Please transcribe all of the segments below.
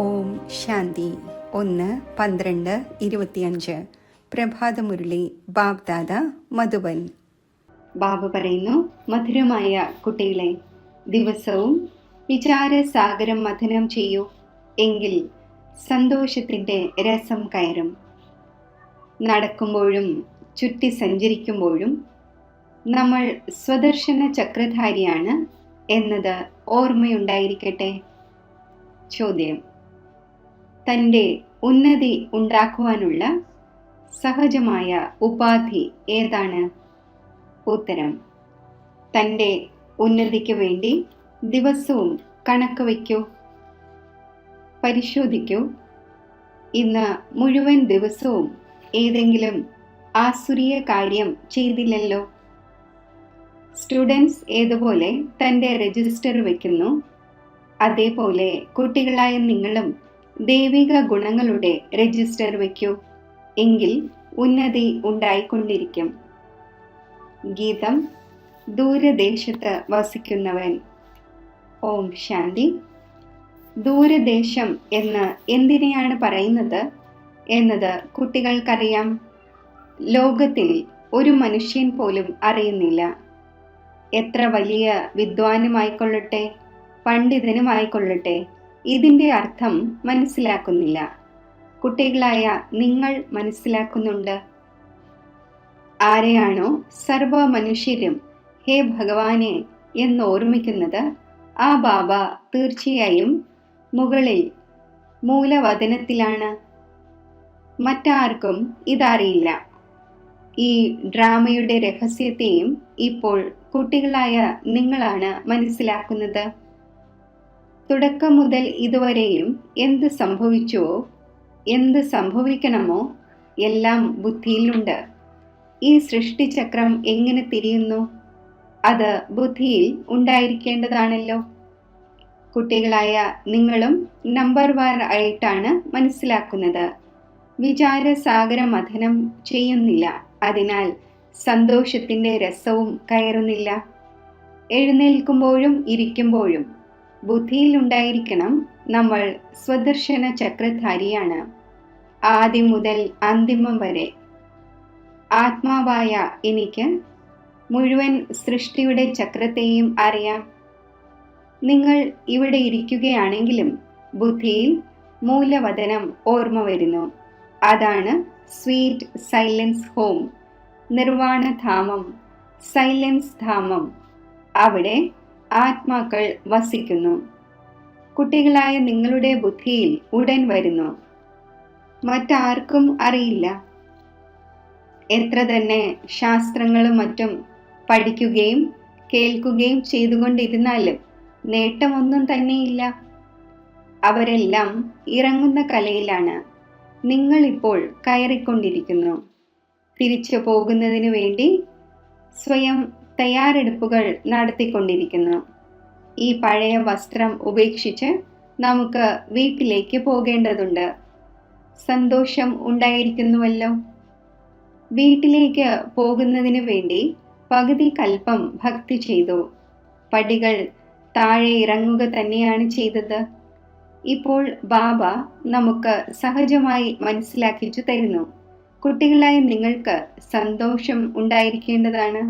ഓം ശാന്തി 1-12-25 പ്രഭാതമുരളി ബാബ്ദാദ മധുബൻ. ബാബ പറയുന്നു, മധുരമായ കുട്ടികളെ, ദിവസവും വിചാരസാഗരം മഥനം ചെയ്യൂ, എങ്കിൽ സന്തോഷത്തിൻ്റെ രസം കയറും. നടക്കുമ്പോഴും ചുറ്റി സഞ്ചരിക്കുമ്പോഴും നമ്മൾ സ്വദർശന ചക്രധാരിയാണ് എന്നത് ഓർമ്മയുണ്ടായിരിക്കട്ടെ. ചോദ്യം: തൻ്റെ ഉന്നതി ഉണ്ടാക്കുവാനുള്ള സഹജമായ ഉപാധി ഏതാണ്? ഉത്തരം: തൻ്റെ ഉന്നതിക്ക് വേണ്ടി ദിവസവും കണക്ക് വയ്ക്കൂ. പരിശോധിക്കൂ, ഇന്ന് മുഴുവൻ ദിവസവും ഏതെങ്കിലും ആസുരീയ കാര്യം ചെയ്തില്ലല്ലോ. സ്റ്റുഡൻസ് ഏതുപോലെ തൻ്റെ രജിസ്റ്റർ വയ്ക്കുന്നു, അതേപോലെ കുട്ടികളായ നിങ്ങളും ദൈവിക ഗുണങ്ങളുടെ രജിസ്റ്റർ വയ്ക്കൂ, എങ്കിൽ ഉന്നതി ഉണ്ടായിക്കൊണ്ടിരിക്കും. ഗീതം: ദൂരദേശത്ത് വസിക്കുന്നവൻ. ഓം ശാന്തി. ദൂരദേശം എന്ന് എന്തിനെയാണ് പറയുന്നത് എന്നത് കുട്ടികൾക്കറിയാം. ലോകത്തിൽ ഒരു മനുഷ്യൻ പോലും അറിയുന്നില്ല. എത്ര വലിയ വിദ്വാനുമായിക്കൊള്ളട്ടെ, പണ്ഡിതനുമായിക്കൊള്ളട്ടെ, ഇതിൻ്റെ അർത്ഥം മനസ്സിലാക്കുന്നില്ല. കുട്ടികളായ നിങ്ങൾ മനസ്സിലാക്കുന്നുണ്ട്. ആരെയാണോ സർവ മനുഷ്യരും ഹേ ഭഗവാനെ എന്ന് ഓർമ്മിക്കുന്നത്, ആ ബാബ തീർച്ചയായും മുകളിൽ മൂലവതനത്തിലാണ്. മറ്റാർക്കും ഇതറിയില്ല. ഈ ഡ്രാമയുടെ രഹസ്യത്തെയും ഇപ്പോൾ കുട്ടികളായ നിങ്ങളാണ് മനസ്സിലാക്കുന്നത്. തുടക്കം മുതൽ ഇതുവരെയും എന്ത് സംഭവിച്ചുവോ, എന്ത് സംഭവിക്കണമോ എല്ലാം ബുദ്ധിയിലുണ്ട്. ഈ സൃഷ്ടിചക്രം എങ്ങനെ തിരിയുന്നു, അത് ബുദ്ധിയിൽ ഉണ്ടായിരിക്കേണ്ടതാണല്ലോ. കുട്ടികളായ നിങ്ങളും നമ്പർ വാർ ആയിട്ടാണ് മനസ്സിലാക്കുന്നത്. വിചാരസാഗര മഥനം ചെയ്യുന്നില്ല, അതിനാൽ സന്തോഷത്തിൻ്റെ രസവും കയറുന്നില്ല. എഴുന്നേൽക്കുമ്പോഴും ഇരിക്കുമ്പോഴും ബുദ്ധിയിൽ ഉണ്ടായിരിക്കണം, നമ്മൾ സ്വദർശന ചക്രധാരിയാണ്. ആദ്യം മുതൽ അന്തിമം വരെ ആത്മാവായ എനിക്ക് മുഴുവൻ സൃഷ്ടിയുടെ ചക്രത്തെയും അറിയാം. നിങ്ങൾ ഇവിടെ ഇരിക്കുകയാണെങ്കിലും ബുദ്ധിയിൽ മൂലവതനം ഓർമ്മ വരുന്നു. അതാണ് സ്വീറ്റ് സൈലൻസ് ഹോം, നിർവാണധാമം, സൈലൻസ് ധാമം. അവിടെ ആത്മാക്കൾ വസിക്കുന്നു. കുട്ടികളായ നിങ്ങളുടെ ബുദ്ധിയിൽ ഉടൻ വരുന്നു. മറ്റാർക്കും അറിയില്ല. എത്ര തന്നെ ശാസ്ത്രങ്ങളും മറ്റും പഠിക്കുകയും കേൾക്കുകയും ചെയ്തുകൊണ്ടിരുന്നാലും നേട്ടമൊന്നും തന്നെയില്ല. അവരെല്ലാം ഇറങ്ങുന്ന കലയിലാണ്. നിങ്ങളിപ്പോൾ കയറിക്കൊണ്ടിരിക്കുന്നു. തിരിച്ചു പോകുന്നതിനു വേണ്ടി സ്വയം തയ്യാറെടുപ്പുകൾ നടത്തിക്കൊണ്ടിരിക്കുന്നു. ഈ പഴയ വസ്ത്രം ഉപേക്ഷിച്ച് നമുക്ക് വീട്ടിലേക്ക് പോകേണ്ടതുണ്ട്. സന്തോഷം ഉണ്ടായിരിക്കുന്നുവല്ലോ. വീട്ടിലേക്ക് പോകുന്നതിന് വേണ്ടി പകുതി കൽപ്പം ഭക്തി ചെയ്തു. പടികൾ താഴെ ഇറങ്ങുക തന്നെയാണ് ചെയ്തത്. ഇപ്പോൾ ബാബ നമുക്ക് സഹജമായി മനസ്സിലാക്കിച്ചു തരുന്നു. കുട്ടികളായ നിങ്ങൾക്ക് സന്തോഷം ഉണ്ടായിരിക്കേണ്ടതാണ്.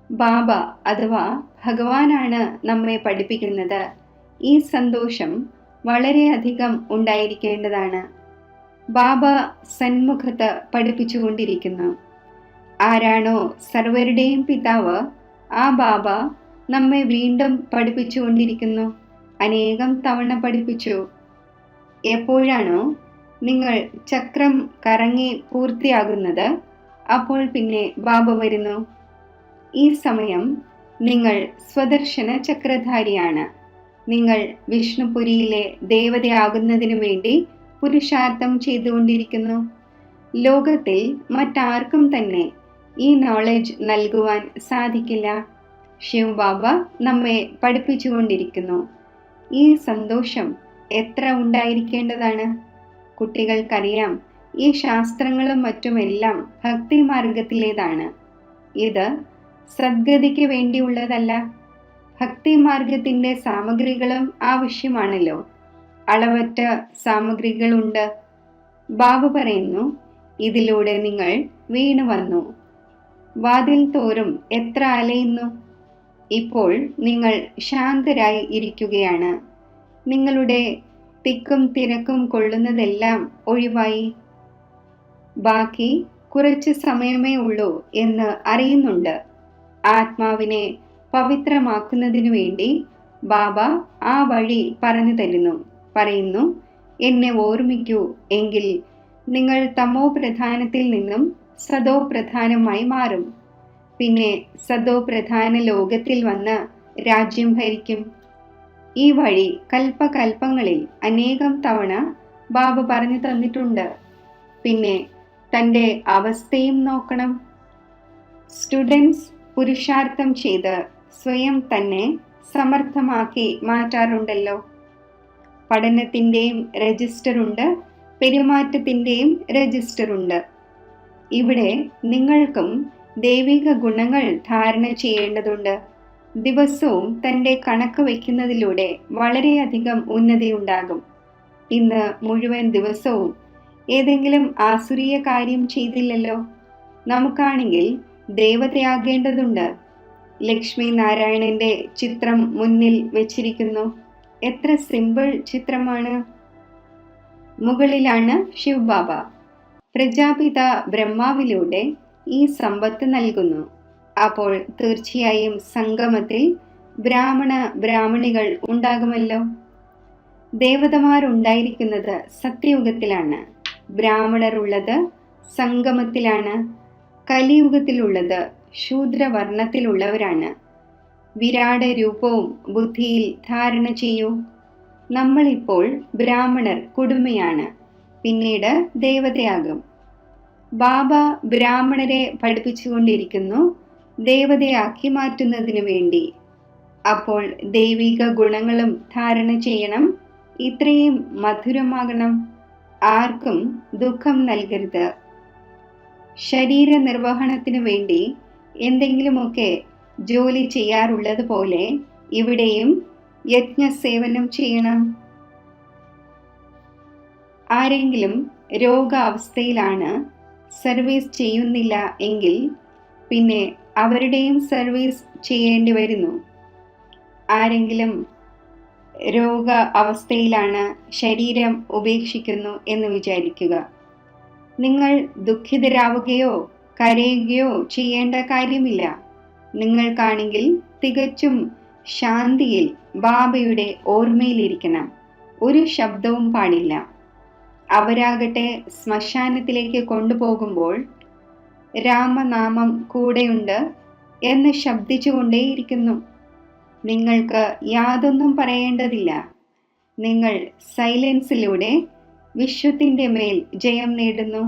ബാബ അഥവാ ഭഗവാനാണ് നമ്മെ പഠിപ്പിക്കുന്നത്. ഈ സന്തോഷം വളരെയധികം ഉണ്ടായിരിക്കേണ്ടതാണ്. ബാബ സന്മുഖത്ത് പഠിപ്പിച്ചുകൊണ്ടിരിക്കുന്നു. ആരാണോ സർവരുടെയും പിതാവ്, ആ ബാബ നമ്മെ വീണ്ടും പഠിപ്പിച്ചുകൊണ്ടിരിക്കുന്നു. അനേകം തവണ പഠിപ്പിച്ചു. എപ്പോഴാണോ നിങ്ങൾ ചക്രം കറങ്ങി പൂർത്തിയാകുന്നത്, അപ്പോൾ പിന്നെ ബാബ വരുന്നു. ഈ സമയം നിങ്ങൾ സ്വദർശന ചക്രധാരിയാണ്. നിങ്ങൾ വിഷ്ണുപുരിയിലെ ദേവതയാകുന്നതിനു വേണ്ടി പുരുഷാർത്ഥം ചെയ്തുകൊണ്ടിരിക്കുന്നു. ലോകത്തിൽ മറ്റാർക്കും തന്നെ ഈ നോളജ് നൽകുവാൻ സാധിക്കില്ല. ശിവ് ബാബ നമ്മെ പഠിപ്പിച്ചുകൊണ്ടിരിക്കുന്നു. ഈ സന്തോഷം എത്ര ഉണ്ടായിരിക്കേണ്ടതാണ്. കുട്ടികൾക്കറിയാം, ഈ ശാസ്ത്രങ്ങളും മറ്റുമെല്ലാം ഭക്തി മാർഗത്തിലേതാണ്. ഇത് സദ്ഗതിക്ക് വേണ്ടിയുള്ളതല്ല. ഭക്തി മാർഗത്തിൻ്റെ സാമഗ്രികളും ആവശ്യമാണല്ലോ. അളവറ്റ സാമഗ്രികളുണ്ട്. ബാബ പറയുന്നു, ഇതിലൂടെ നിങ്ങൾ വീണു വന്നു. വാതിൽ തോറും എത്ര അലയുന്നു. ഇപ്പോൾ നിങ്ങൾ ശാന്തരായി ഇരിക്കുകയാണ്. നിങ്ങളുടെ തിക്കും തിരക്കും കൊള്ളുന്നതെല്ലാം ഒഴിവായി. ബാക്കി കുറച്ച് സമയമേ ഉള്ളൂ എന്ന് അറിയുന്നുണ്ട്. ആത്മാവിനെ പവിത്രമാക്കുന്നതിനു വേണ്ടി ബാബ ആ വഴി പറഞ്ഞു തരുന്നു. പറയുന്നു, എന്നെ ഓർമ്മിക്കൂ, എങ്കിൽ നിങ്ങൾ തമോ പ്രധാനത്തിൽ നിന്നും സദോ പ്രധാനമായി മാറും. പിന്നെ സദോ പ്രധാന ലോകത്തിൽ വന്ന് രാജ്യം ഭരിക്കും. ഈ വഴി കൽപ്പകൽപ്പങ്ങളിൽ അനേകം തവണ ബാബ പറഞ്ഞു തന്നിട്ടുണ്ട്. പിന്നെ തൻ്റെ അവസ്ഥയും നോക്കണം. സ്റ്റുഡൻസ് പുരുഷാർത്ഥം ചെയ്ത് സ്വയം തന്നെ സമർത്ഥമാക്കി മാറ്റാറുണ്ടല്ലോ. പഠനത്തിൻ്റെയും രജിസ്റ്ററുണ്ട്, പെരുമാറ്റത്തിൻ്റെയും രജിസ്റ്ററുണ്ട്. ഇവിടെ നിങ്ങൾക്കും ദൈവിക ഗുണങ്ങൾ ധാരണ ചെയ്യേണ്ടതുണ്ട്. ദിവസവും തൻ്റെ കണക്ക് വയ്ക്കുന്നതിലൂടെ വളരെയധികം ഉന്നതിയുണ്ടാകും. ഇന്ന് മുഴുവൻ ദിവസവും ഏതെങ്കിലും ആസുരീയ കാര്യം ചെയ്തില്ലല്ലോ. നമുക്കാണെങ്കിൽ ദേവതയാകേണ്ടതുണ്ട്. ലക്ഷ്മി നാരായണന്റെ ചിത്രം മുന്നിൽ വെച്ചിരിക്കുന്നു. എത്ര സിമ്പിൾ ചിത്രമാണ്. മുകളിലാണ് ശിവബാബ. പ്രജാപിത ബ്രഹ്മാവിലൂടെ ഈ സമ്പത്ത് നൽകുന്നു. അപ്പോൾ തീർച്ചയായും സംഗമത്തിൽ ബ്രാഹ്മണികൾ ഉണ്ടാകുമല്ലോ. ദേവതമാരുണ്ടായിരിക്കുന്നത് സത്യയുഗത്തിലാണ്. ബ്രാഹ്മണർ ഉള്ളത് സംഗമത്തിലാണ്. കലിയുഗത്തിലുള്ളത് ശൂദ്രവർണ്ണത്തിലുള്ളവരാണ്. വിരാട് രൂപവും ബുദ്ധിയിൽ ധാരണ ചെയ്യൂ. നമ്മളിപ്പോൾ ബ്രാഹ്മണർ കുടുംബയാണ്, പിന്നീട് ദേവതയാകും. ബാബ ബ്രാഹ്മണരെ പഠിപ്പിച്ചുകൊണ്ടിരിക്കുന്നു, ദേവതയാക്കി മാറ്റുന്നതിനു വേണ്ടി. അപ്പോൾ ദൈവിക ഗുണങ്ങളും ധാരണ ചെയ്യണം. ഇത്രയും മധുരമാകണം. ആർക്കും ദുഃഖം നൽകരുത്. ശരീര നിർവഹണത്തിനു വേണ്ടി എന്തെങ്കിലുമൊക്കെ ജോലി ചെയ്യാറുള്ളത് പോലെ ഇവിടെയും യജ്ഞസേവനം ചെയ്യണം. ആരെങ്കിലും രോഗാവസ്ഥയിലാണ്, സർവീസ് ചെയ്യുന്നില്ല എങ്കിൽ പിന്നെ അവരുടെയും സർവീസ് ചെയ്യേണ്ടി വരുന്നു. ആരെങ്കിലും രോഗ അവസ്ഥയിലാണ്, ശരീരം ഉപേക്ഷിക്കുന്നു എന്ന് വിചാരിക്കുക. നിങ്ങൾ ദുഃഖിതരാവുകയോ കരയുകയോ ചെയ്യേണ്ട കാര്യമില്ല. നിങ്ങൾക്കാണെങ്കിൽ തികച്ചും ശാന്തിയിൽ ബാബയുടെ ഓർമ്മയിലിരിക്കണം. ഒരു ശബ്ദവും പാടില്ല. അവരാകട്ടെ ശ്മശാനത്തിലേക്ക് കൊണ്ടുപോകുമ്പോൾ രാമനാമം കൂടെയുണ്ട് എന്ന് ശബ്ദിച്ചുകൊണ്ടേയിരിക്കുന്നു. നിങ്ങൾക്ക് യാതൊന്നും പറയേണ്ടതില്ല. നിങ്ങൾ സൈലൻസിലൂടെ വിശ്വത്തിൻ്റെ മേൽ ജയം നേടുന്നു.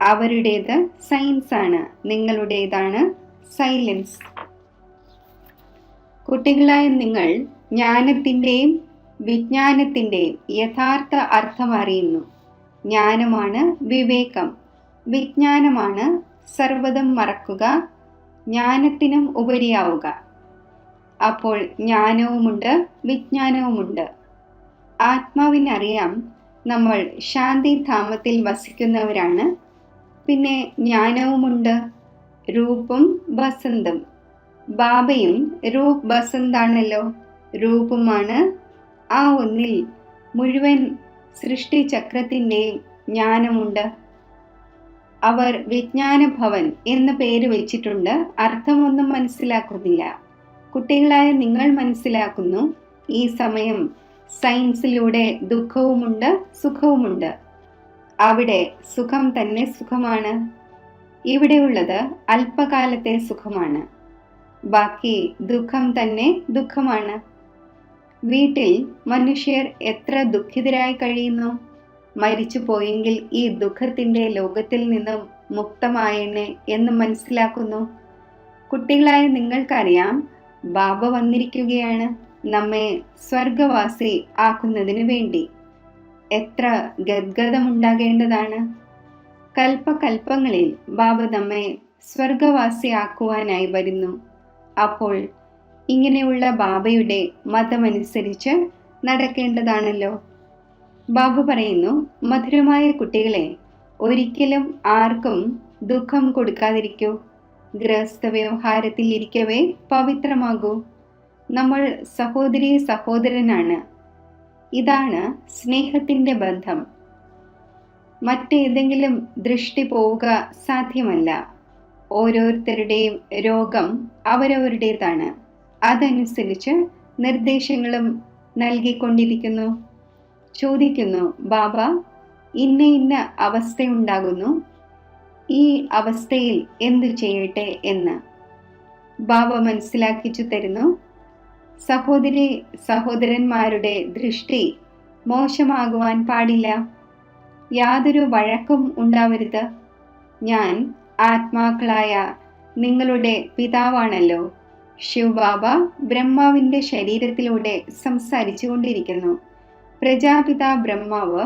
അവരുടേത് സയൻസ് ആണ്, നിങ്ങളുടേതാണ് സൈലൻസ്. കുട്ടികളായ നിങ്ങൾ ജ്ഞാനത്തിൻ്റെയും വിജ്ഞാനത്തിൻ്റെയും യഥാർത്ഥ അർത്ഥം അറിയുന്നു. ജ്ഞാനമാണ് വിവേകം, വിജ്ഞാനമാണ് സർവ്വതും മറക്കുക, ജ്ഞാനത്തിനും ഉപരിയാവുക. അപ്പോൾ ജ്ഞാനവുമുണ്ട്, വിജ്ഞാനവുമുണ്ട്. ആത്മാവിനറിയാം നമ്മൾ ശാന്തിധാമത്തിൽ വസിക്കുന്നവരാണ്. പിന്നെ ജ്ഞാനവുമുണ്ട്. രൂപും ബസന്തും. ബാബയും രൂപ് ബസന്താണല്ലോ. രൂപുമാണ്. ആ ഒന്നിൽ മുഴുവൻ സൃഷ്ടിചക്രത്തിൻ്റെയും ജ്ഞാനമുണ്ട്. അവർ വിജ്ഞാന ഭവൻ എന്ന പേര് വെച്ചിട്ടുണ്ട്. അർത്ഥമൊന്നും മനസ്സിലാക്കുന്നില്ല. കുട്ടികളായ നിങ്ങൾ മനസ്സിലാക്കുന്നു. ഈ സമയം സയൻസിലൂടെ ദുഃഖവുമുണ്ട്, സുഖവുമുണ്ട്. അവിടെ സുഖം തന്നെ സുഖമാണ്. ഇവിടെയുള്ളത് അല്പകാലത്തെ സുഖമാണ്. ബാക്കി ദുഃഖം തന്നെ ദുഃഖമാണ്. വീട്ടിൽ മനുഷ്യർ എത്ര ദുഃഖിതരായി കഴിയുന്നു. മരിച്ചു പോയെങ്കിൽ ഈ ദുഃഖത്തിൻ്റെ ലോകത്തിൽ നിന്നും മുക്തമായെന്നെ എന്ന് മനസ്സിലാക്കുന്നു. കുട്ടികളായ നിങ്ങൾക്കറിയാം, ബാബ വന്നിരിക്കുകയാണ് നമ്മെ സ്വർഗവാസി ആക്കുന്നതിന് വേണ്ടി. എത്ര ഗദ്ഗതമുണ്ടാകേണ്ടതാണ്. കൽപ്പകൽപ്പങ്ങളിൽ ബാബ നമ്മെ സ്വർഗവാസിയാക്കുവാനായി വരുന്നു. അപ്പോൾ ഇങ്ങനെയുള്ള ബാബയുടെ മതമനുസരിച്ച് നടക്കേണ്ടതാണല്ലോ. ബാബു പറയുന്നു, മധുരമായ കുട്ടികളെ, ഒരിക്കലും ആർക്കും ദുഃഖം കൊടുക്കാതിരിക്കൂ. ഗൃഹസ്ഥ വ്യവഹാരത്തിൽ ഇരിക്കവേ പവിത്രമാകൂ. നമ്മൾ സഹോദരീ സഹോദരനാണ്. ഇതാണ് സ്നേഹത്തിന്റെ ബന്ധം. മറ്റേതെങ്കിലും ദൃഷ്ടി പോവുക സാധ്യമല്ല. ഓരോരുത്തരുടെയും രോഗം അവരവരുടേതാണ്. അതനുസരിച്ച് നിർദ്ദേശങ്ങളും നൽകിക്കൊണ്ടിരിക്കുന്നു. ചോദിക്കുന്നു, ബാബ, ഇന്ന ഇന്ന അവസ്ഥയുണ്ടാകുന്നു, ഈ അവസ്ഥയിൽ എന്തു ചെയ്യട്ടെ എന്ന്. ബാബ മനസ്സിലാക്കിച്ചു തരുന്നു, സഹോദരി സഹോദരന്മാരുടെ ദൃഷ്ടി മോശമാകുവാൻ പാടില്ല. യാതൊരു വഴക്കും ഉണ്ടാവരുത്. ഞാൻ ആത്മാക്കളായ നിങ്ങളുടെ പിതാവാണല്ലോ. ശിവബാബ ബ്രഹ്മാവിൻ്റെ ശരീരത്തിലൂടെ സംസാരിച്ചു കൊണ്ടിരിക്കുന്നു. പ്രജാപിത ബ്രഹ്മാവ്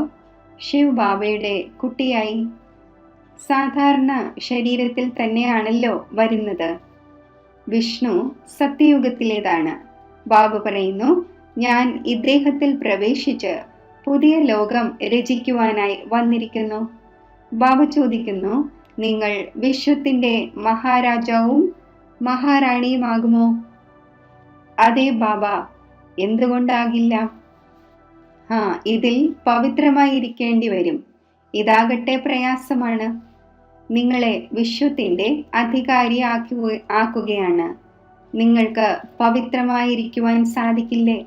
ശിവബാബയുടെ കുട്ടിയായി സാധാരണ ശരീരത്തിൽ തന്നെയാണല്ലോ വരുന്നത്. വിഷ്ണു സത്യയുഗത്തിലേതാണ്. ബാബ പറയുന്നു, ഞാൻ ഇദ്ദേഹത്തിൽ പ്രവേശിച്ച് പുതിയ ലോകം രചിക്കുവാനായി വന്നിരിക്കുന്നു. ബാബ ചോദിക്കുന്നു, നിങ്ങൾ വിശ്വത്തിന്റെ മഹാരാജാവും മഹാറാണിയുമാകുമോ? അതേ ബാബ, എന്തുകൊണ്ടാകില്ല? ഇതിൽ പവിത്രമായിരിക്കേണ്ടി വരും. ഇതാകട്ടെ പ്രയാസമാണ്. നിങ്ങളെ വിശ്വത്തിന്റെ ആക്കുകയാണ്. നിങ്ങൾക്ക് പവിത്രമായിരിക്കുവാൻ സാധിക്കില്ലേ?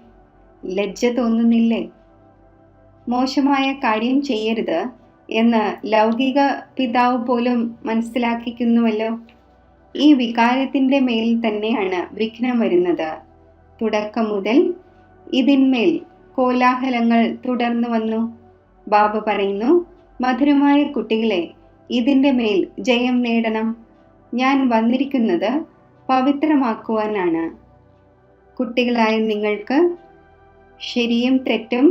ലജ്ജ തോന്നുന്നില്ലേ? മോശമായ കാര്യം ചെയ്യരുത് എന്ന് ലൗകിക പിതാവ് പോലും മനസ്സിലാക്കിക്കുന്നുവല്ലോ. ഈ വികാരത്തിന്റെ മേൽ തന്നെയാണ് വിഘ്നം വരുന്നത്. തുടക്കം മുതൽ ഇതിന്മേൽ കോലാഹലങ്ങൾ തുടർന്നു വന്നു. ബാബ പറയുന്നു, മധുരമായ കുട്ടികളെ, ഇതിന്റെ മേൽ ജയം നേടണം. ഞാൻ വന്നിരിക്കുന്നത് പവിത്രമാക്കുവാനാണ്. കുട്ടികളായ നിങ്ങൾക്ക് ശരിയും തെറ്റും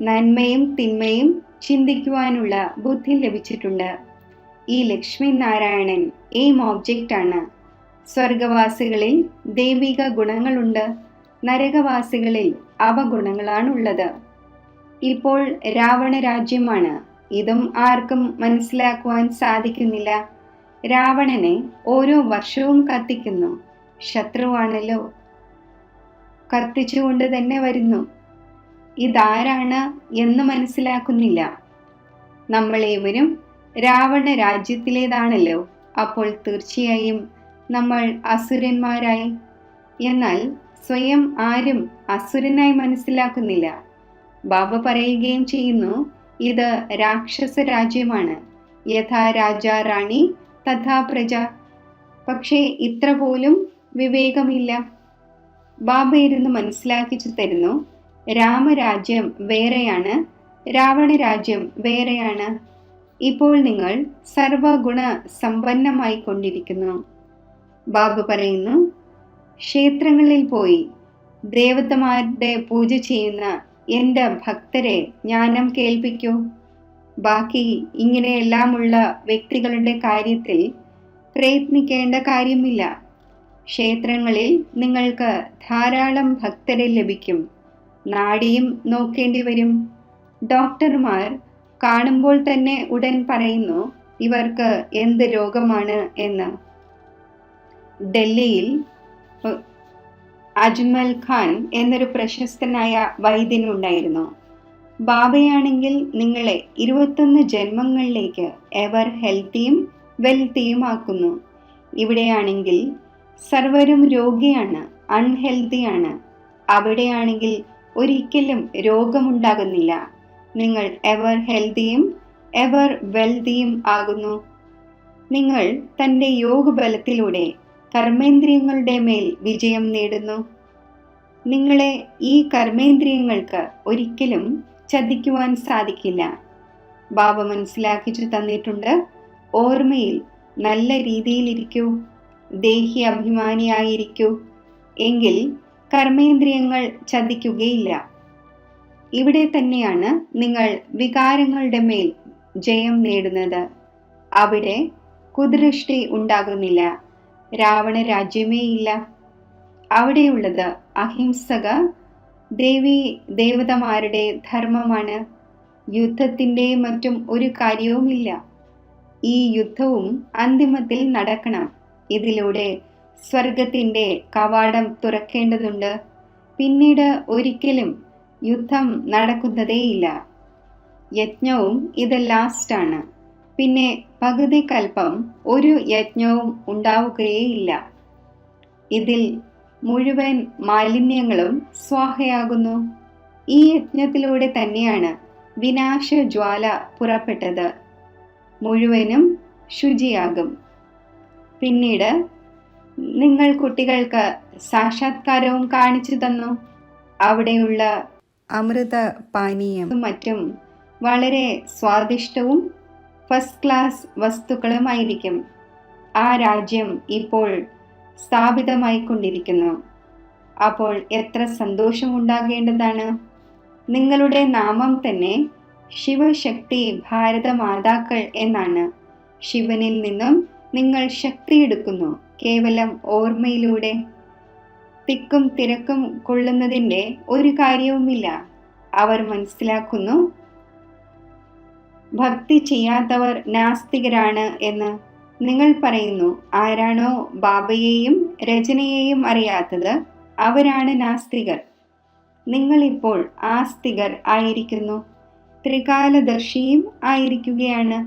നന്മയും തിന്മയും ചിന്തിക്കുവാനുള്ള ബുദ്ധി ലഭിച്ചിട്ടുണ്ട്. ഈ ലക്ഷ്മി നാരായണൻ എയിം ഓബ്ജക്റ്റ് ആണ്. സ്വർഗവാസികളിൽ ദൈവിക ഗുണങ്ങളുണ്ട്, നരകവാസികളിൽ അവഗുണങ്ങളാണുള്ളത്. ഇപ്പോൾ രാവണ രാജ്യമാണ്. ഇതും ആർക്കും മനസ്സിലാക്കുവാൻ സാധിക്കുന്നില്ല. രാവണനെ ഓരോ വർഷവും കത്തിക്കുന്നു. ശത്രുവാണല്ലോ, കത്തിച്ചുകൊണ്ട് തന്നെ വരുന്നു. ഇതാരാണ് എന്ന് മനസ്സിലാക്കുന്നില്ല. നമ്മളേവരും രാവണ രാജ്യത്തിലേതാണല്ലോ. അപ്പോൾ തീർച്ചയായും നമ്മൾ അസുരന്മാരായി. എന്നാൽ സ്വയം ആരും അസുരനായി മനസ്സിലാക്കുന്നില്ല. ബാബ പറയുകയും ചെയ്യുന്നു, ഇത് രാക്ഷസ രാജ്യമാണ്. യഥാ രാജാ റാണി തഥാ പ്രജ. പക്ഷേ ഇത്ര പോലും വിവേകമില്ല. ബാബ ഇരുന്ന് മനസ്സിലാക്കിച്ചു തരുന്നു, രാമരാജ്യം വേറെയാണ്, രാവണ രാജ്യം വേറെയാണ്. ഇപ്പോൾ നിങ്ങൾ സർവഗുണ സമ്പന്നമായി കൊണ്ടിരിക്കുന്നു. ബാബ പറയുന്നു, ക്ഷേത്രങ്ങളിൽ പോയി ദേവതമാരുടെ പൂജ ചെയ്യുന്ന എൻ്റെ ഭക്തരെ ജ്ഞാനം കേൾപ്പിക്കൂ. ബാക്കി ഇങ്ങനെയെല്ലാമുള്ള വ്യക്തികളുടെ കാര്യത്തിൽ പ്രയത്നിക്കേണ്ട കാര്യമില്ല. ക്ഷേത്രങ്ങളിൽ നിങ്ങൾക്ക് ധാരാളം ഭക്തരെ ലഭിക്കും. നാഡിയും നോക്കേണ്ടി വരും. ഡോക്ടർമാർ കാണുമ്പോൾ തന്നെ ഉടൻ പറയുന്നു ഇവർക്ക് എന്ത് രോഗമാണ് എന്ന്. ഡൽഹിയിൽ അജ്മൽ ഖാൻ എന്നൊരു പ്രശസ്തനായ വൈദ്യനുണ്ടായിരുന്നു. ബാബയാണെങ്കിൽ നിങ്ങളെ 21 ജന്മങ്ങളിലേക്ക് എവർ ഹെൽത്തിയും വെൽത്തിയും ആക്കുന്നു. ഇവിടെയാണെങ്കിൽ സർവരും രോഗിയാണ്, അൺഹെൽത്തിയാണ്. അവിടെയാണെങ്കിൽ ഒരിക്കലും രോഗമുണ്ടാകുന്നില്ല. നിങ്ങൾ എവർ ഹെൽത്തിയും എവർ വെൽത്തിയും ആകുന്നു. നിങ്ങൾ തൻ്റെ യോഗബലത്തിലൂടെ കർമ്മേന്ദ്രിയങ്ങളുടെ മേൽ വിജയം നേടുന്നു. നിങ്ങളെ ഈ കർമ്മേന്ദ്രിയങ്ങൾക്ക് ഒരിക്കലും ചതിക്കുവാൻ സാധിക്കില്ല. ബാബ മനസ്സിലാക്കിച്ചു തന്നിട്ടുണ്ട്, ഓർമ്മയിൽ നല്ല രീതിയിലിരിക്കൂ, ദേഹി അഭിമാനിയായിരിക്കൂ, എങ്കിൽ കർമ്മേന്ദ്രിയങ്ങൾ ചതിക്കുകയില്ല. ഇവിടെ തന്നെയാണ് നിങ്ങൾ വികാരങ്ങളുടെ മേൽ ജയം നേടുന്നത്. അവിടെ കുദൃഷ്ടി ഉണ്ടാകുന്നില്ല. രാവണ രാജ്യമേ ഇല്ല. അവിടെയുള്ളത് അഹിംസക ദേവീ ദേവതമാരുടെ ധർമ്മമാണ്. യുദ്ധത്തിൻ്റെയും മറ്റും ഒരു കാര്യവുമില്ല. ഈ യുദ്ധവും അന്തിമത്തിൽ നടക്കണം. ഇതിലൂടെ സ്വർഗത്തിൻ്റെ കവാടം തുറക്കേണ്ടതുണ്ട്. പിന്നീട് ഒരിക്കലും യുദ്ധം നടക്കുന്നതേയില്ല. യജ്ഞവും ഇത് ലാസ്റ്റാണ്. പിന്നെ പകുതി കൽപ്പം ഒരു യജ്ഞവും ഉണ്ടാവുകയേയില്ല. ഇതിൽ മുഴുവൻ മാലിന്യങ്ങളും സ്വാഹയാകുന്നു. ഈ യജ്ഞത്തിലൂടെ തന്നെയാണ് വിനാശജ്വാല പുറപ്പെട്ടത്. മുഴുവനും ശുചിയാകും. പിന്നീട് നിങ്ങൾ കുട്ടികൾക്ക് സാക്ഷാത്കാരവും കാണിച്ചു തന്നു. അവിടെയുള്ള അമൃത പാനീയം മറ്റും വളരെ സ്വാദിഷ്ടവും ഫസ്റ്റ് ക്ലാസ് വസ്തുക്കളുമായിരിക്കും. ആ രാജ്യം ഇപ്പോൾ സ്ഥാപിതമായിക്കൊണ്ടിരിക്കുന്നു. അപ്പോൾ എത്ര സന്തോഷമുണ്ടാകേണ്ടതാണ്. നിങ്ങളുടെ നാമം തന്നെ ശിവശക്തി ഭാരതമാതാക്കൾ എന്നാണ്. ശിവനിൽ നിന്നും നിങ്ങൾ ശക്തിയെടുക്കുന്നു, കേവലം ഓർമ്മയിലൂടെ. തിക്കും തിരക്കും കൊള്ളുന്നതിൻ്റെ ഒരു കാര്യവുമില്ല. അവർ മനസ്സിലാക്കുന്നു ഭക്തി ചെയ്യാത്തവർ നാസ്തികരാണ് എന്ന്. നിങ്ങൾ പറയുന്നു, ആരാണോ ബാബയെയും രചനയെയും അറിയാത്തത് അവരാണ് നാസ്തികർ. നിങ്ങളിപ്പോൾ ആസ്തികർ ആയിരിക്കുന്നു, ത്രികാലദർശിയും ആയിരിക്കുകയാണ്.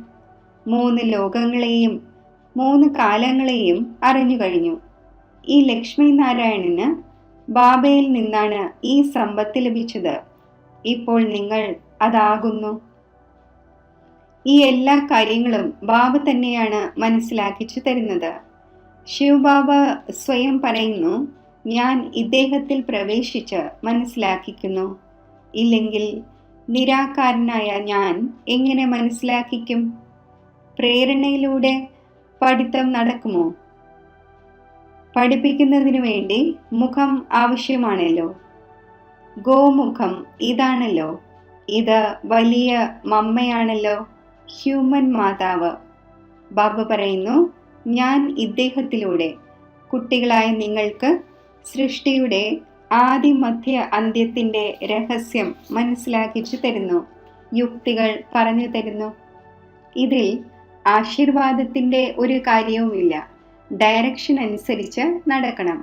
3 ലോകങ്ങളെയും 3 കാലങ്ങളെയും അറിഞ്ഞു കഴിഞ്ഞു. ഈ ലക്ഷ്മി നാരായണന് ബാബയിൽ നിന്നാണ് ഈ സമ്പത്ത് ലഭിച്ചത്. ഇപ്പോൾ നിങ്ങൾ അതാകുന്നു. ഈ എല്ലാ കാര്യങ്ങളും ബാബ തന്നെയാണ് മനസ്സിലാക്കിച്ചു തരുന്നത്. ശിവബാബ സ്വയം പറയുന്നു, ഞാൻ ഇദ്ദേഹത്തിൽ പ്രവേശിച്ച് മനസ്സിലാക്കിക്കുന്നു. ഇല്ലെങ്കിൽ നിരാകാരനായ ഞാൻ എങ്ങനെ മനസ്സിലാക്കിക്കും? പ്രേരണയിലൂടെ പഠിത്തം നടക്കുമോ? പഠിപ്പിക്കുന്നതിനു വേണ്ടി മുഖം ആവശ്യമാണല്ലോ. ഗോമുഖം ഇതാണല്ലോ. ഇത് വലിയ മമ്മയാണല്ലോ, ഹ്യൂമൻ മാതാവ്. ബാബ പറയുന്നു, ഞാൻ ഇദ്ദേഹത്തിലൂടെ കുട്ടികളായ നിങ്ങൾക്ക് സൃഷ്ടിയുടെ ആദി മധ്യ അന്ത്യത്തിൻ്റെ രഹസ്യം മനസ്സിലാക്കിച്ചു തരുന്നു, യുക്തികൾ പറഞ്ഞു തരുന്നു. ഇതിൽ ആശീർവാദത്തിൻ്റെ ഒരു കാര്യവുമില്ല. ഡയറക്ഷൻ അനുസരിച്ച് നടക്കണം.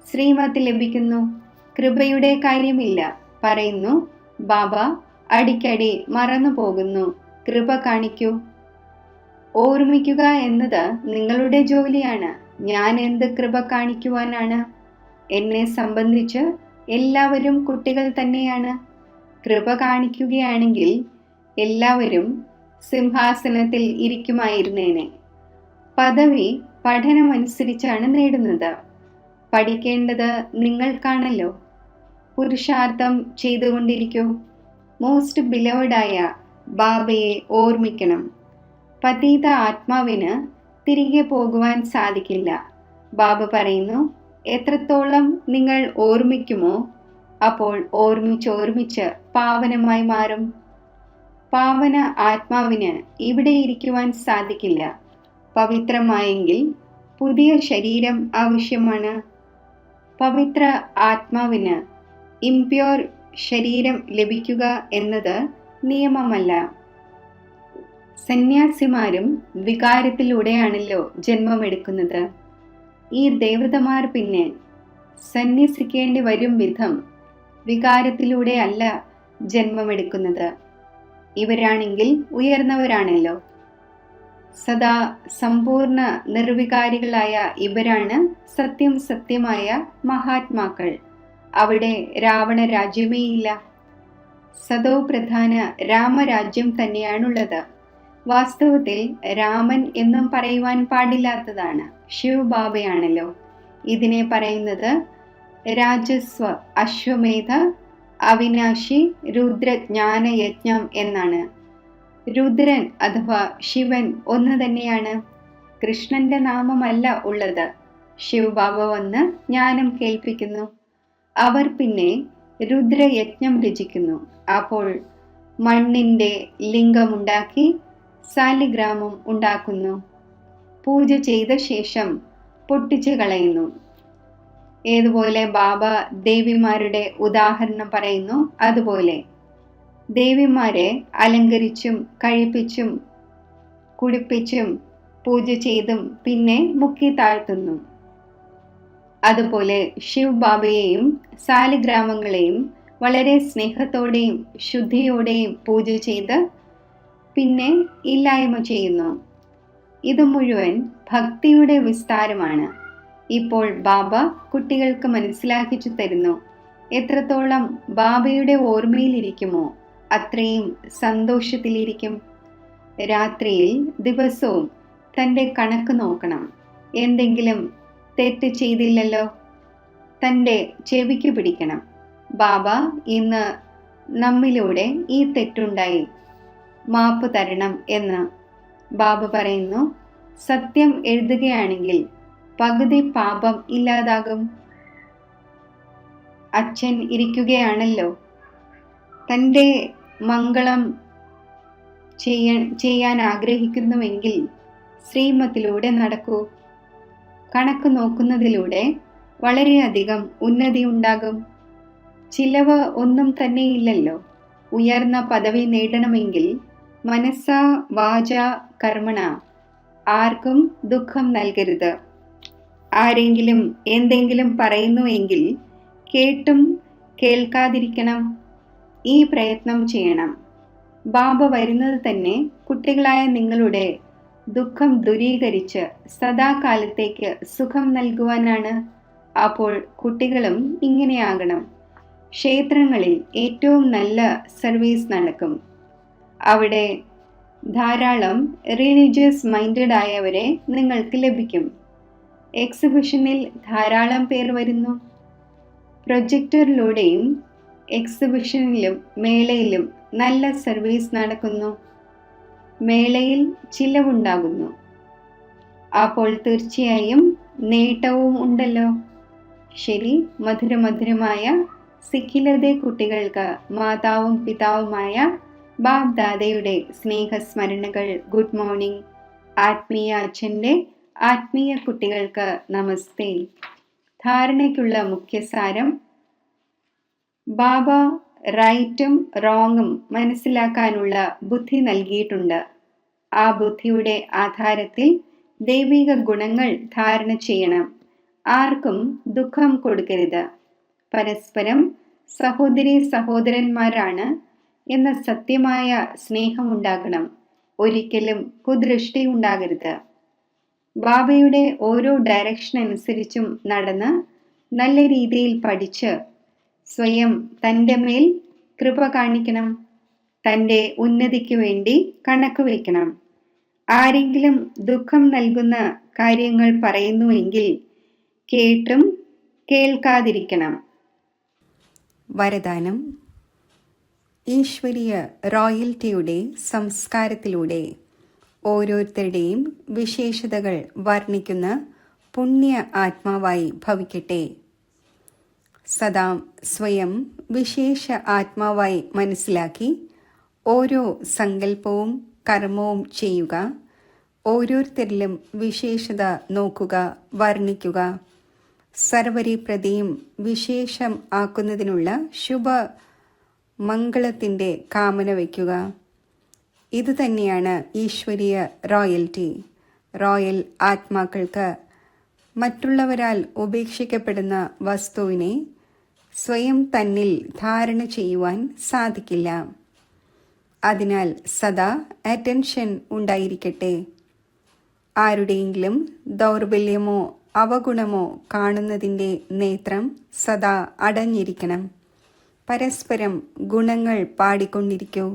ശ്രീമത്ത് ലഭിക്കുന്നു. കൃപയുടെ കാര്യമില്ല. പറയുന്നു, ബാബ അടിക്കടി മറന്നു പോകുന്നു, കൃപ കാണിക്കൂ. ഓർമ്മിക്കുക എന്നത് നിങ്ങളുടെ ജോലിയാണ്. ഞാൻ എന്ത് കൃപ കാണിക്കുവാനാണ്? എന്നെ സംബന്ധിച്ച് എല്ലാവരും കുട്ടികൾ തന്നെയാണ്. കൃപ കാണിക്കുകയാണെങ്കിൽ എല്ലാവരും സിംഹാസനത്തിൽ ഇരിക്കുമായിരുന്നേനെ. പദവി പഠനമനുസരിച്ചാണ് നേടുന്നത്. പഠിക്കേണ്ടത് നിങ്ങൾക്കാണല്ലോ. പുരുഷാർത്ഥം ചെയ്തുകൊണ്ടിരിക്കൂ. മോസ്റ്റ് ബിലവഡായ ബാബയെ ഓർമ്മിക്കണം. പതീത ആത്മാവിന് തിരികെ പോകുവാൻ സാധിക്കില്ല. ബാബ പറയുന്നു, എത്രത്തോളം നിങ്ങൾ ഓർമ്മിക്കുമോ അപ്പോൾ ഓർമ്മിച്ചോർമ്മിച്ച് പാവനമായി മാറും. പാവന ആത്മാവിന് ഇവിടെ ഇരിക്കുവാൻ സാധിക്കില്ല. പവിത്രമായെങ്കിൽ പുതിയ ശരീരം ആവശ്യമാണ്. പവിത്ര ആത്മാവിന് ഇംപ്യോർ ശരീരം ലഭിക്കുക എന്നത് നിയമമല്ല. സന്യാസിമാരും വികാരത്തിലൂടെയാണല്ലോ ജന്മമെടുക്കുന്നത്. ഈ ദേവതമാർ പിന്നെ സന്യസിക്കേണ്ടി വരും വിധം വികാരത്തിലൂടെ അല്ല ജന്മമെടുക്കുന്നത്. ഇവരാണെങ്കിൽ ഉയർന്നവരാണല്ലോ. സദാ സമ്പൂർണ്ണ നിർവികാരികളായ ഇവരാണ് സത്യമായ മഹാത്മാക്കൾ. അവിടെ രാവണ രാജ്യമേയില്ല. സദോ പ്രധാന രാമരാജ്യം തന്നെയാണുള്ളത്. വാസ്തവത്തിൽ രാമൻ എന്നും പറയുവാൻ പാടില്ലാത്തതാണ്. ശിവബാബയാണല്ലോ ഇതിനെ പറയുന്നത്. രാജസ്വ അശ്വമേധ അവിനാശി രുദ്രജ്ഞാന യജ്ഞം എന്നാണ്. രുദ്രൻ അഥവാ ശിവൻ ഒന്ന് തന്നെയാണ്. കൃഷ്ണന്റെ നാമമല്ല ഉള്ളത്. ശിവബാബ വന്ന് ജ്ഞാനം കേൾപ്പിക്കുന്നു. അവർ പിന്നെ രുദ്രയജ്ഞം രചിക്കുന്നു. അപ്പോൾ മണ്ണിൻ്റെ ലിംഗമുണ്ടാക്കി സാലിഗ്രാമം ഉണ്ടാക്കുന്നു. പൂജ ചെയ്ത ശേഷം പൊട്ടിച്ചു കളയുന്നു. ഏതുപോലെ ബാബ ദേവിമാരുടെ ഉദാഹരണം പറയുന്നു, അതുപോലെ ദേവിമാരെ അലങ്കരിച്ചും കഴിപ്പിച്ചും കുടിപ്പിച്ചും പൂജ ചെയ്തും പിന്നെ മുക്കി താഴ്ത്തുന്നു. അതുപോലെ ശിവ് ബാബയെയും സാലിഗ്രാമങ്ങളെയും വളരെ സ്നേഹത്തോടെയും ശുദ്ധിയോടെയും പൂജ ചെയ്ത് പിന്നെ ഇല്ലായ്മ ചെയ്യുന്നു. ഇത് മുഴുവൻ ഭക്തിയുടെ വിസ്താരമാണ്. ഇപ്പോൾ ബാബ കുട്ടികൾക്ക് മനസ്സിലാക്കിച്ചു തരുന്നു. എത്രത്തോളം ബാബയുടെ ഓർമ്മയിലിരിക്കുമോ അത്രയും സന്തോഷത്തിലിരിക്കും. രാത്രിയിൽ ദിവസവും തൻ്റെ കണക്ക് നോക്കണം. എന്തെങ്കിലും തെറ്റ് ചെയ്തില്ലല്ലോ, തൻ്റെ ചെവിക്ക് പിടിക്കണം. ബാബ, ഇന്ന് നമ്മിലൂടെ ഈ തെറ്റുണ്ടായി, മാപ്പ് തരണം എന്ന് ബാബ പറയുന്നു. സത്യം എഴുതുകയാണെങ്കിൽ പകുതി പാപം ഇല്ലാതാകും. അച്ഛൻ ഇരിക്കുകയാണല്ലോ. തൻ്റെ മംഗളം ചെയ്യാൻ ആഗ്രഹിക്കുന്നുവെങ്കിൽ ശ്രീമത്തിലൂടെ നടക്കൂ. കണക്ക് നോക്കുന്നതിലൂടെ വളരെയധികം ഉന്നതി ഉണ്ടാകും. ചിലവ് ഒന്നും തന്നെയില്ലല്ലോ. ഉയർന്ന പദവി നേടണമെങ്കിൽ മനസ്സ വാച കർമ്മണ ആർക്കും ദുഃഖം നൽകരുത്. ആരെങ്കിലും എന്തെങ്കിലും പറയുന്നുവെങ്കിൽ കേട്ടും കേൾക്കാതിരിക്കണം. ഈ പ്രയത്നം ചെയ്യണം. ബാബ വരുന്നത് തന്നെ കുട്ടികളായ നിങ്ങളുടെ ദുഃഖം ദൂരീകരിച്ച് സദാകാലത്തേക്ക് സുഖം നൽകുവാനാണ്. അപ്പോൾ കുട്ടികളും ഇങ്ങനെയാകണം. ക്ഷേത്രങ്ങളിൽ ഏറ്റവും നല്ല സർവീസ് നടക്കും. അവിടെ ധാരാളം റിലീജിയസ് മൈൻഡഡ് ആയവരെ നിങ്ങൾക്ക് ലഭിക്കും. എക്സിബിഷനിൽ ധാരാളം പേർ വരുന്നു. പ്രൊജക്ടറിലൂടെയും എക്സിബിഷനിലും മേളയിലും നല്ല സർവീസ് നടക്കുന്നു. മേളയിൽ ചിലവുണ്ടാകുന്നു. അപ്പോൾ തീർച്ചയായും നേട്ടവും ഉണ്ടല്ലോ. ശരി, മധുരമധുരമായ സിഖിലതെ കുട്ടികൾക്ക് മാതാവും പിതാവുമായ ബാബ് ദാദയുടെ സ്നേഹസ്മരണകൾ. Good morning. ആത്മീയ അച്ഛൻ്റെ ആത്മീയ കുട്ടികൾക്ക് നമസ്തേ. ധാരണയ്ക്കുള്ള മുഖ്യസാരം: ബാബ റൈറ്റും റോങ്ങും മനസ്സിലാക്കാനുള്ള ബുദ്ധി നൽകിയിട്ടുണ്ട്. ആ ബുദ്ധിയുടെ ആധാരത്തിൽ ദൈവിക ഗുണങ്ങൾ ധാരണ ചെയ്യണം. ആർക്കും ദുഃഖം കൊടുക്കരുത്. പരസ്പരം സഹോദരി സഹോദരന്മാരാണ് എന്ന സത്യമായ സ്നേഹമുണ്ടാകണം. ഒരിക്കലും കുദൃഷ്ടി ഉണ്ടാകരുത്. ബാബയുടെ ഓരോ ഡയറക്ഷൻ അനുസരിച്ചും നടന്ന് നല്ല രീതിയിൽ പഠിച്ച് സ്വയം തൻ്റെ മേൽ കൃപ കാണിക്കണം. തൻ്റെ ഉന്നതിക്ക് വേണ്ടി കണക്ക് വയ്ക്കണം. ആരെങ്കിലും ദുഃഖം നൽകുന്ന കാര്യങ്ങൾ പറയുന്നുവെങ്കിൽ കേട്ടും കേൾക്കാതിരിക്കണം. വരദാനം: ഈശ്വരീയ റോയൽറ്റിയുടെ സംസ്കാരത്തിലൂടെ ഓരോരുത്തരുടെയും വിശേഷതകൾ വർണ്ണിക്കുന്ന പുണ്യ ആത്മാവായി ഭവിക്കട്ടെ. സദാ സ്വയം വിശേഷ ആത്മാവായി മനസ്സിലാക്കി ഓരോ സങ്കല്പവും കർമ്മവും ചെയ്യുക. ഓരോരുത്തരിലും വിശേഷത നോക്കുക, വർണ്ണിക്കുക. സർവരെ പ്രതിയും വിശേഷം ആക്കുന്നതിനുള്ള ശുഭ മംഗളത്തിൻ്റെ കാമന വയ്ക്കുക. ഇതുതന്നെയാണ് ഈശ്വരീയ റോയൽറ്റി. റോയൽ ആത്മാക്കൾക്ക് മറ്റുള്ളവരാൽ ഉപേക്ഷിക്കപ്പെടുന്ന വസ്തുവിനെ സ്വയം തന്നിൽ ധാരണ ചെയ്യുവാൻ സാധിക്കില്ല. അതിനാൽ സദാ അറ്റൻഷൻ ഉണ്ടായിരിക്കട്ടെ. ആരുടെയെങ്കിലും ദൗർബല്യമോ അവഗുണമോ കാണുന്നതിൻ്റെ നേത്രം സദാ അടഞ്ഞിരിക്കണം. പരസ്പരം ഗുണങ്ങൾ പാടിക്കൊണ്ടിരിക്കൂ.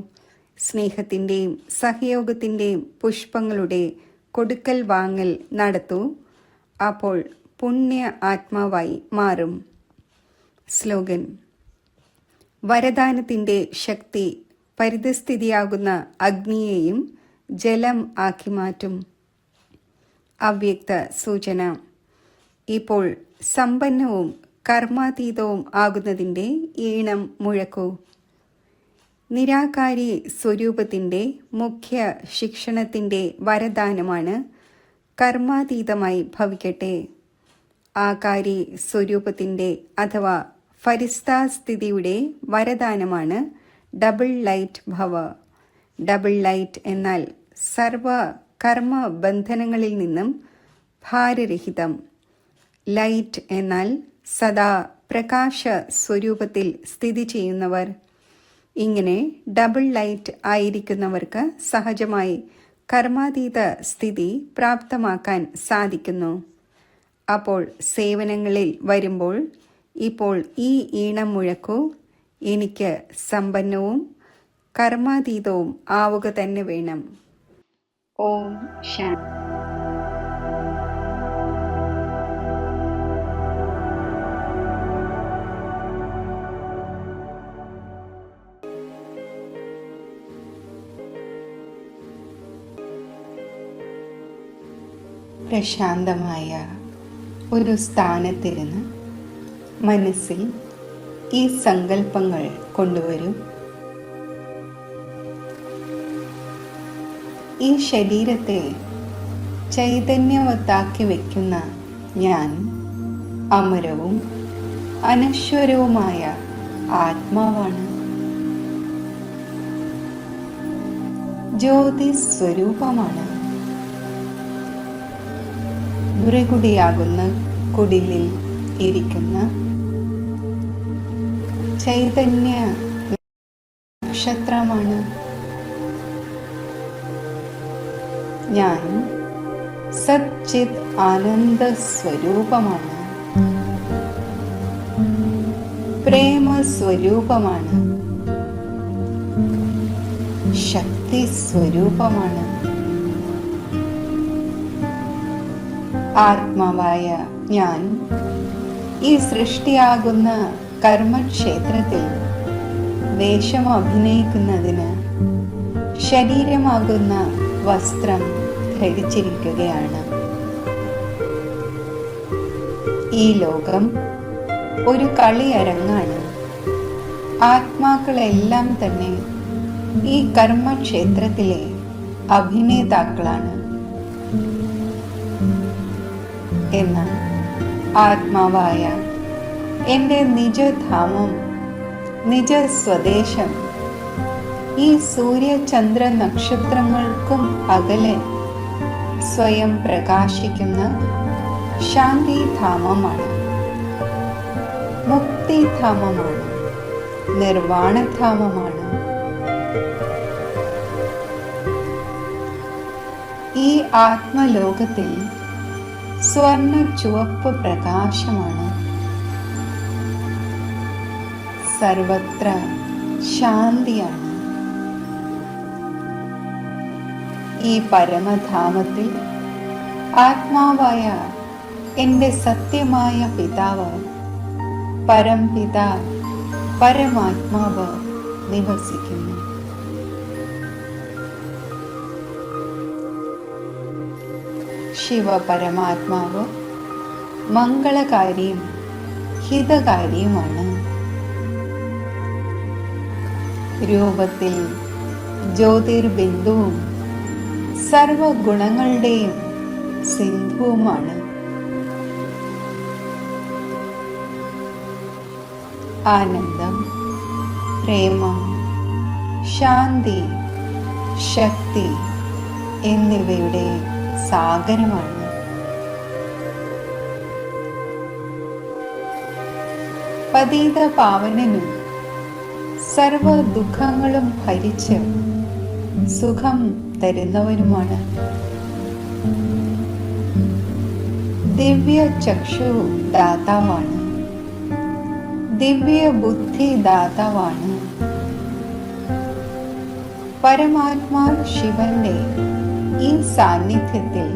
സ്നേഹത്തിൻ്റെയും സഹയോഗത്തിൻ്റെയും പുഷ്പങ്ങളുടെ കൊടുക്കൽ വാങ്ങൽ നടത്തൂ. അപ്പോൾ പുണ്യ ആത്മാവായി മാറും. സ്ലോഗൻ: വരദാനത്തിൻ്റെ ശക്തി പരിതസ്ഥിതിയാകുന്ന അഗ്നിയെയും ജലം ആക്കി മാറ്റും. അവ്യക്ത സൂചന: ഇപ്പോൾ സമ്പന്നവും കർമാതീതവും ആകുന്നതിൻ്റെ ഈണം മുഴക്കൂ. നിരാകാരി സ്വരൂപത്തിൻ്റെ മുഖ്യ ശിക്ഷണത്തിൻ്റെ വരദാനമാണ് കർമാതീതമായി ഭവിക്കട്ടെ. ആകാരി സ്വരൂപത്തിൻ്റെ അഥവാ ഫരിസ്താസ്ഥിതിയുടെ വരദാനമാണ് ഡബിൾ ലൈറ്റ് ഭവ. ഡബിൾ ലൈറ്റ് എന്നാൽ സർവ കർമ്മ ബന്ധനങ്ങളിൽ നിന്നും ഭാരരഹിതം. ലൈറ്റ് എന്നാൽ സദാ പ്രകാശ സ്വരൂപത്തിൽ സ്ഥിതി ചെയ്യുന്നവർ. ഇങ്ങനെ ഡബിൾ ലൈറ്റ് ആയിരിക്കുന്നവർക്ക് സഹജമായി കർമാതീത സ്ഥിതി പ്രാപ്തമാക്കാൻ സാധിക്കുന്നു. അപ്പോൾ സേവനങ്ങളിൽ വരുമ്പോൾ ഇപ്പോൾ ഈ ഈണം മുഴക്കൂ, എനിക്ക് സമ്പന്നവും കർമാതീതവും ആവുക തന്നെ വേണം. ഓം ശാന്തി. പ്രശാന്തമായ ഒരു സ്ഥാനത്തിരുന്ന് മനസ്സിൽ ഈ സങ്കല്പങ്ങൾ കൊണ്ടുവരൂ. ഈ ശരീരത്തെ ചൈതന്യവത്താക്കി വയ്ക്കുന്ന ഞാൻ അമരവും അനശ്വരവുമായ ആത്മാവാണ്. ജ്യോതി സ്വരൂപമാണ്. ദുരകുടിയാകുന്ന കുടിലിൽ ഇരിക്കുന്ന ചൈതന്യ നക്ഷത്രമാണ് ഞാൻ. സച്ചിത് ആനന്ദ സ്വരൂപമാണ്. പ്രേമ സ്വരൂപമാണ്. ശക്തി സ്വരൂപമാണ്. ആത്മാവായ ഞാൻ ഈ സൃഷ്ടിയാകുന്ന കർമ്മക്ഷേത്രത്തിൽ വേഷം അഭിനയിക്കുന്നതിന് ശരീരമാകുന്ന വസ്ത്രം ധരിച്ചിരിക്കുകയാണ്. ഈ ലോകം ഒരു കളിയരങ്ങാണ്. ആത്മാക്കളെല്ലാം തന്നെ ഈ കർമ്മക്ഷേത്രത്തിലെ അഭിനേതാക്കളാണ്. എന്നാൽ ആത്മാവായ എൻ്റെ നിജധാമം, നിജ സ്വദേശം ഈ സൂര്യചന്ദ്ര നക്ഷത്രങ്ങൾക്കും അകലെ സ്വയം പ്രകാശിക്കുന്ന ശാന്തിധാമമാണ്, മുക്തിധാമമാണ്, നിർവാണധാമമാണ്. ഈ ആത്മലോകത്തിൽ സ്വർണ്ണ ചുവപ്പ് പ്രകാശമാണ്. സർവത്ര ശാന്തിയാണ്. ഈ പരമധാമത്തിൽ ആത്മാവായ എൻ്റെ സത്യമായ പിതാവ്, പരംപിത, പരമാത്മാവ് നിവസിക്കുന്നു. ശിവപരമാത്മാവ് മംഗളകാരിയും ഹിതകാരിയുമാണ്. രൂപത്തിൽ ജ്യോതിർബിന്ദുവും സർവഗുണങ്ങളുടെയും സിന്ധുവുമാണ്. ആനന്ദം, പ്രേമം, ശാന്തി, ശക്തി എന്നിവയുടെ സാഗരമാണ്. പതിത പാവനനും സർവ ദുഃഖങ്ങളും ഭരിച്ച് സുഖം തരുന്നവനുമാണ്. ദിവ്യ ചക്ഷു ദാതാവാണ്. ദിവ്യ ബുദ്ധി ദാതാവാണ്. പരമാത്മാ ശിവന്റെ ഈ സാന്നിധ്യത്തിൽ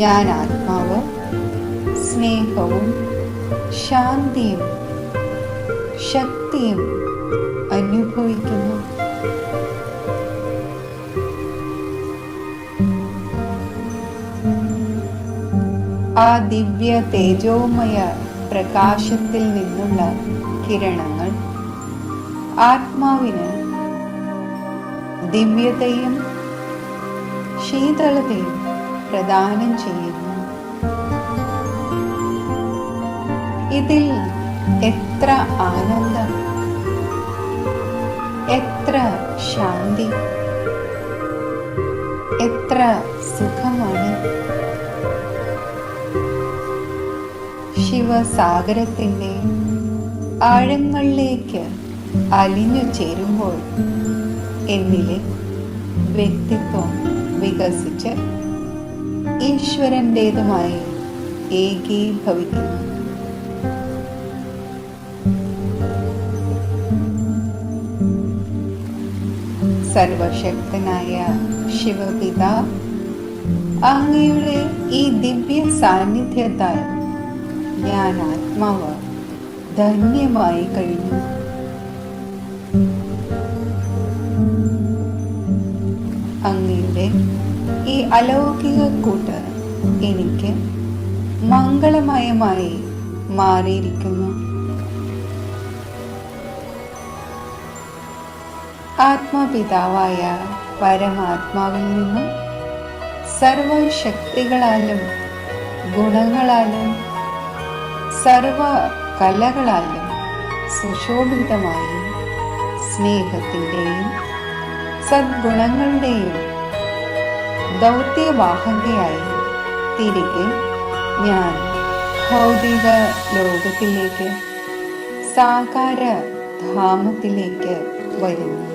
ഞാൻ ആത്മാവ് സ്നേഹവും ശാന്തിയും ശക്തിയും അനുഭവിക്കുന്നു. ആ ദിവ്യ തേജോമയ പ്രകാശത്തിൽ നിന്നുള്ള കിരണങ്ങൾ ആത്മാവിന് ദിവ്യതയും ശീതളതയും പ്രദാനം ചെയ്യുന്നു. ഇതിൽ എത്ര ആനന്ദം! എത്ര ശാന്തി, എത്ര സുഖമാണ്. ശിവസാഗരത്തിൻ്റെ ആഴങ്ങളിലേക്ക് അലിഞ്ഞു ചേരുമ്പോൾ എന്നിലെ വ്യക്തിത്വം വികസിച്ച് ഈശ്വരൻ്റേതുമായി ഏകീഭവിക്കുന്നു. സർവശക്തനായ ശിവപിതാ, അങ്ങയുടെ ഈ ദിവ്യ സാന്നിധ്യത്താൽ ഞാൻ ആത്മാവ് ധന്യമായി കഴിഞ്ഞു. അങ്ങയുടെ ഈ അലൗകിക കൂട്ട് എനിക്ക് മംഗളമയമായി മാറിയിരിക്കുന്നു. ആത്മപിതാവായ പരമാത്മാവിൽ നിന്നും സർവശക്തികളാലും ഗുണങ്ങളാലും സർവ കലകളാലും സുശോഭിതമായി സ്നേഹത്തിൻ്റെയും സദ്ഗുണങ്ങളുടെയും ദൗത്യവാഹകയായി തിരികെ ഞാൻ ഭൗതിക ലോകത്തിലേക്ക്, സാകാര ധാമത്തിലേക്ക് വരുന്നു.